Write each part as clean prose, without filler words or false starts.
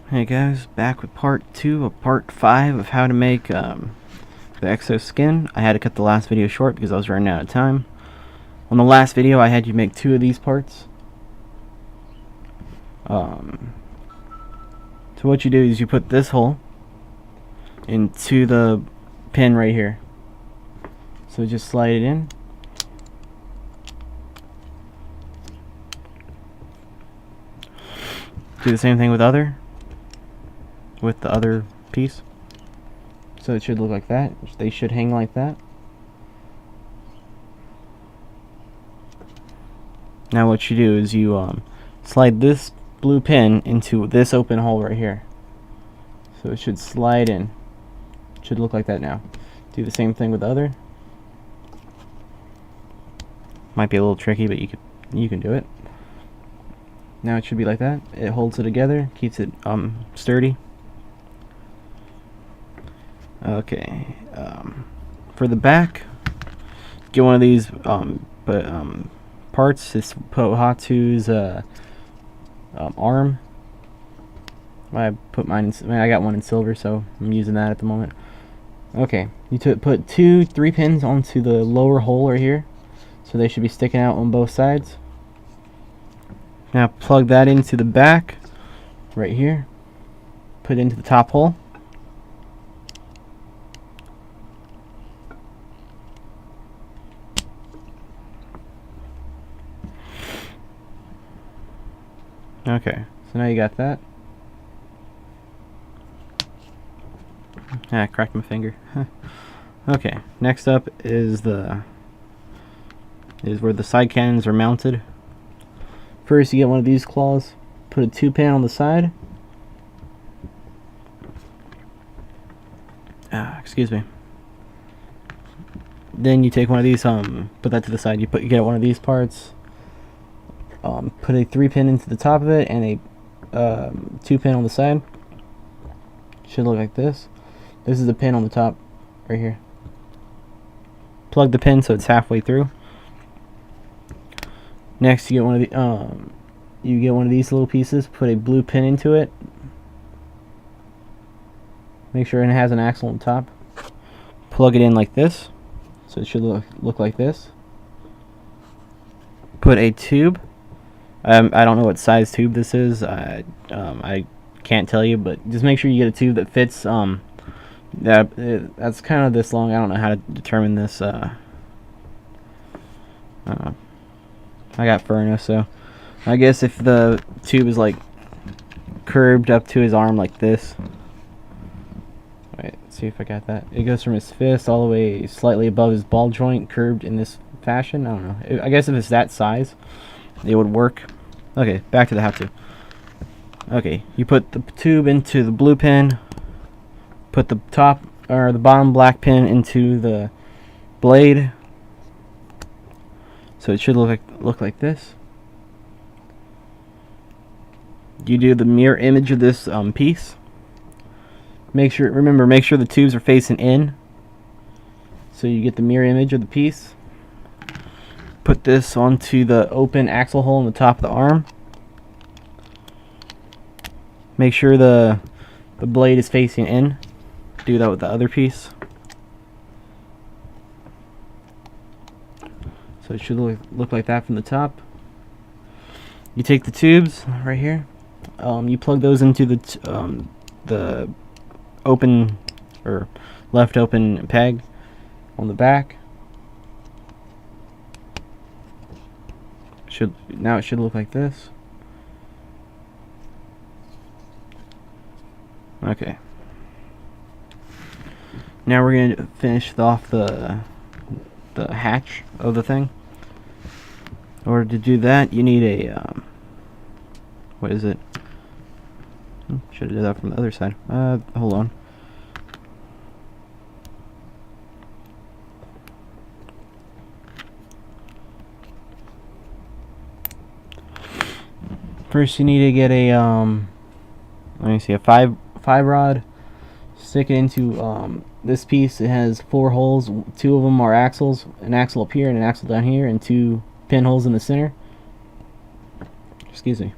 Hey guys, back with part 2 of part 5 of how to make the exo-skin. I had to cut the last video short because I was running out of time. On the last video I had you make 2 of these parts. So what you do is you put this hole into the pin right here. So just slide it in. Do the same thing with the other piece. So it should look like that. They should hang like that. Now what you do is you slide this blue pin into this open hole right here. So it should slide in. It should look like that now. Do the same thing with the other. Might be a little tricky, but you can do it. Now it should be like that. It holds it together, keeps it sturdy. Okay. For the back, get one of these parts. It's Pohatu's arm. I put mine in, I got one in silver, so I'm using that at the moment. Okay, you put 3 pins onto the lower hole right here, so they should be sticking out on both sides. Now plug that into the back right here. Put it into the top hole. Okay, so now you got that. I cracked my finger. Okay, next up is where the side cannons are mounted. First, you get one of these claws. Put a 2 pin on the side. Excuse me. Then you take one of these. Put that to the side. You get one of these parts. Put a 3 pin into the top of it and a 2 pin on the side. Should look like this. This is the pin on the top, right here. Plug the pin so it's halfway through. Next, you get one of these little pieces. Put a blue pin into it. Make sure it has an axle on top. Plug it in like this, so it should look like this. Put a tube. I don't know what size tube this is. I can't tell you, but just make sure you get a tube that fits. That's kind of this long. I don't know how to determine this. I got furnace, so I guess if the tube is like curved up to his arm like this. Wait, let's see if I got that. It goes from his fist all the way slightly above his ball joint, curved in this fashion. I don't know. I guess if it's that size, it would work. Okay, back to the how-to. Okay, you put the tube into the blue pin. Put the top or the bottom black pin into the blade. So it should look like this. You do the mirror image of this piece. Make sure the tubes are facing in, so you get the mirror image of the piece. Put this onto the open axle hole in the top of the arm. Make sure the blade is facing in. Do that with the other piece. So it should look like that from the top. You take the tubes right here. You plug those into the open or left open peg on the back. Now it should look like this. Okay. Now we're going to finish off the hatch of the thing. In order to do that, you need a what is it? Should have did that from the other side. Hold on. First, you need to get a let me see, a five rod. Stick it into this piece. It has 4 holes. 2 of them are axles. An axle up here and an axle down here, and 2 pinholes in the center. Excuse me.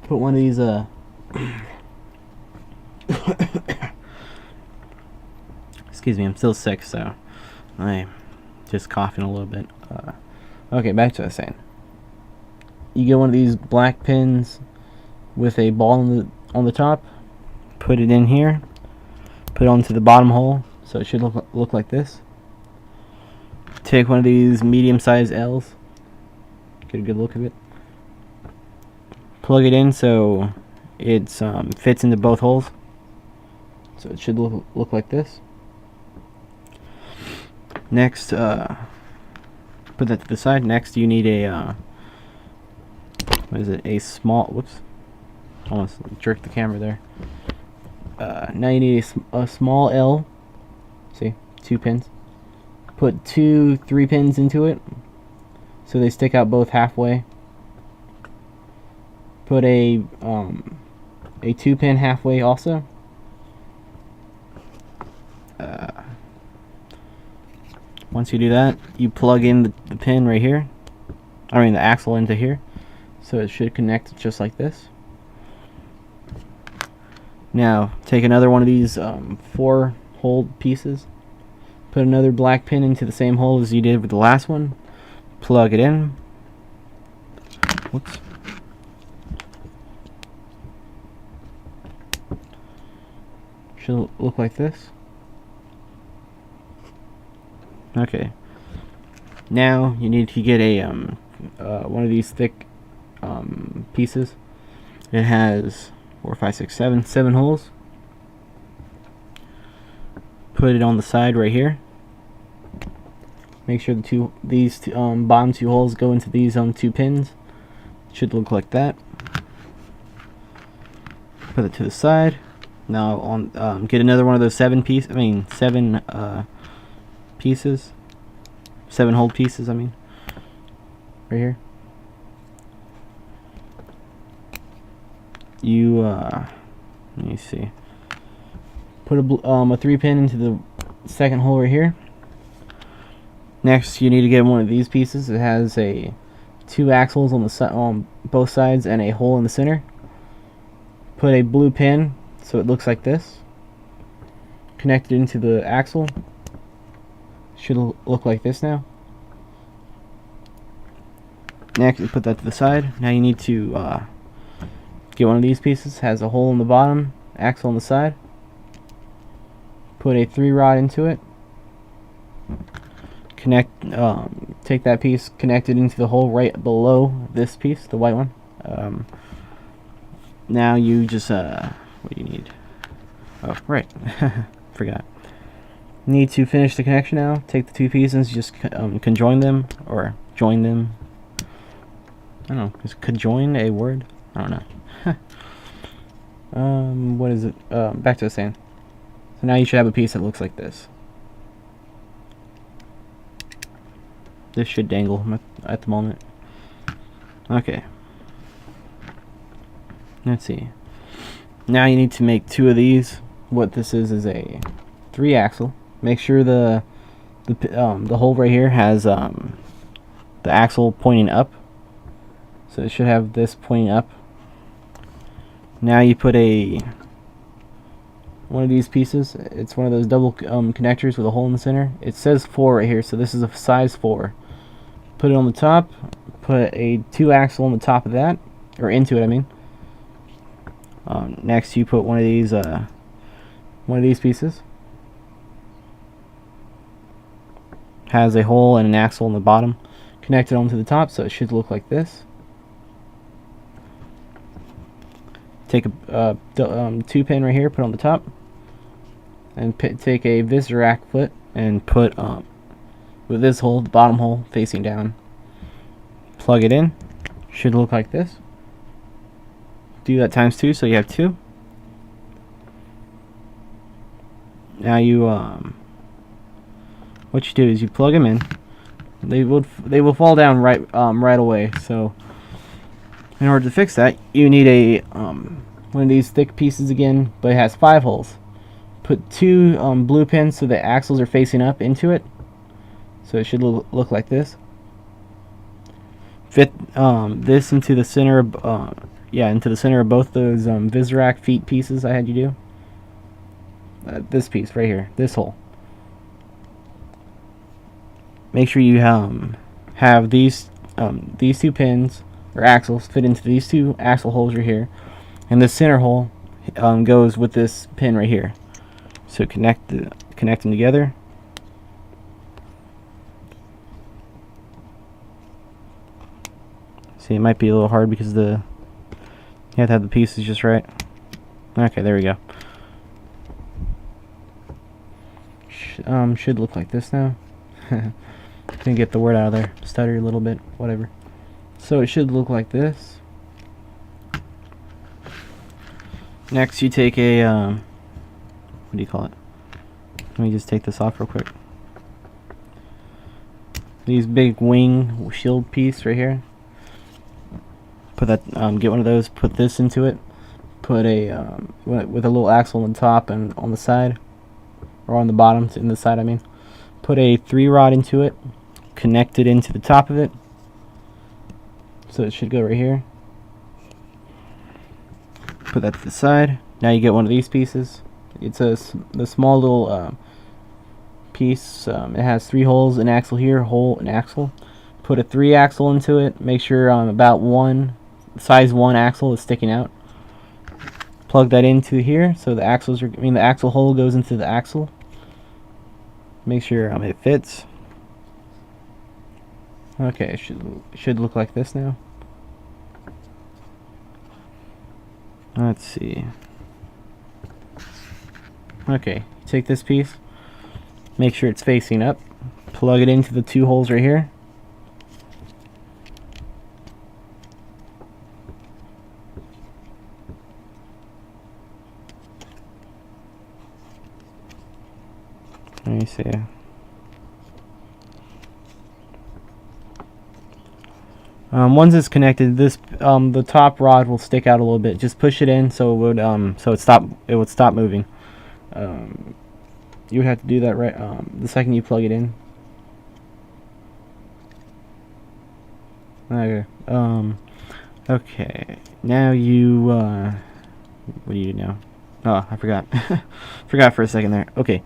put one of these excuse me, I'm still sick, so I'm just coughing a little bit. Okay, back to what I was saying. You get one of these black pins with a ball on the top, put it in here, put it onto the bottom hole, so it should look like this. Take one of these medium-sized L's, get a good look of it, plug it in so it fits into both holes, so it should look like this. Next, put that to the side. Next, you need a what is it? A small. Whoops! Almost jerked the camera there. Now you need a small L. See, 2 pins. Put 2 3 pins into it, so they stick out both halfway. Put a 2 pin halfway also. Once you do that, you plug in the pin right here. I mean the axle into here, so it should connect just like this. Now take another one of these 4 hole pieces, put another black pin into the same hole as you did with the last one, plug it in. Whoops. Should look like this. Okay. Now you need to get a one of these thick pieces. It has 4, 5, 6, 7 holes. Put it on the side right here. Make sure these bottom 2 holes go into these 2 pins. It should look like that. Put it to the side. Now on get another one of those 7 pieces, 7 hole pieces. I mean, right here. You let me see. Put a 3 pin into the second hole right here. Next, you need to get one of these pieces. It has 2 axles on both sides and a hole in the center. Put a blue pin so it looks like this. Connect it into the axle. Should look like this now. Next, you put that to the side. Now you need to get one of these pieces. Has a hole in the bottom, axle on the side. Put a 3 rod into it. Take that piece, connect it into the hole right below this piece, the white one. Now you just what do you need? Oh, right, forgot. Need to finish the connection now. Take the 2 pieces, just conjoin them, or join them. I don't know, is conjoin a word? I don't know. What is it? Back to the saying. So now you should have a piece that looks like this. This should dangle at the moment. Okay. Let's see. Now you need to make 2 of these. What this is a 3 axle. Make sure the hole right here has the axle pointing up. So it should have this pointing up. Now you put one of these pieces. It's one of those double connectors with a hole in the center. It says 4 right here, so this is a size 4. Put it on the top. Put a 2 axle on the top of that, or into it, I mean. Next, you put one of these pieces. Has a hole and an axle on the bottom. Connect it onto the top, so it should look like this. Take a 2 pin right here, put on the top, and take a Viserac foot and put with this hole, the bottom hole facing down. Plug it in. Should look like this. Do that times 2, so you have 2. Now you what you do is you plug them in. They will fall down right away. So in order to fix that, you need a one of these thick pieces again, but it has 5 holes. Put 2 blue pins so the axles are facing up into it. So it should look like this. Fit this into the center. into the center of both those Viserac feet pieces I had you do. This piece right here, this hole. Make sure you have these two pins or axles fit into these two axle holes right here, and the center hole goes with this pin right here. So connect them together. See, it might be a little hard because you have to have the pieces just right. Okay, there we go. Should look like this now. Can get the word out of there. Stutter a little bit, whatever. So it should look like this. Next, you take a what do you call it? Let me just take this off real quick. These big wing shield piece right here. Put that. Get one of those. Put this into it. Put a with a little axle on the top and on the side, or on the bottom, in the side. I mean, put a 3-rod into it. Connect it into the top of it. So it should go right here. Put that to the side. Now you get one of these pieces. It's the small little piece. It has 3 holes, an axle here, hole, an axle. Put a 3 axle into it. Make sure about size 1 axle is sticking out. Plug that into here, so the axle hole goes into the axle. Make sure it fits. Okay, it should look like this now. Let's see. Okay, take this piece, make sure it's facing up, plug it into the 2 holes right here. Let me see. Once it's connected, the top rod will stick out a little bit. Just push it in so it would it would stop moving. You would have to do that right the second you plug it in. Okay. Okay. Now you what do you do now? Oh, I forgot. Forgot for a second there. Okay.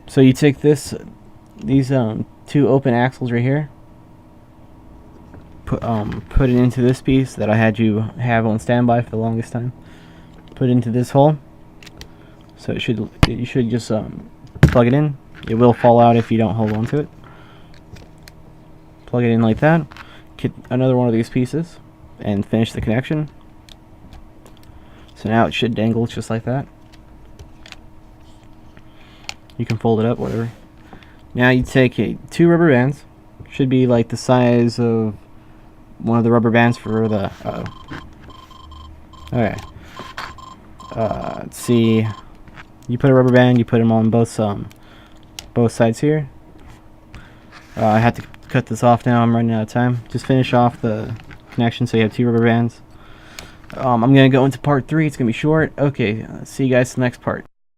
So you take these 2 open axles right here. Put it into this piece that I had you have on standby for the longest time. Put it into this hole. So you should just plug it in. It will fall out if you don't hold on to it. Plug it in like that. Get another one of these pieces and finish the connection. So now it should dangle just like that. You can fold it up, whatever. Now you take 2 rubber bands. Should be like the size of one of the rubber bands for the okay. Let's see. You put a rubber band. You put them on both sides here. I have to cut this off now. I'm running out of time. Just finish off the connection so you have 2 rubber bands. I'm gonna go into part 3. It's gonna be short. Okay. See you guys in the next part.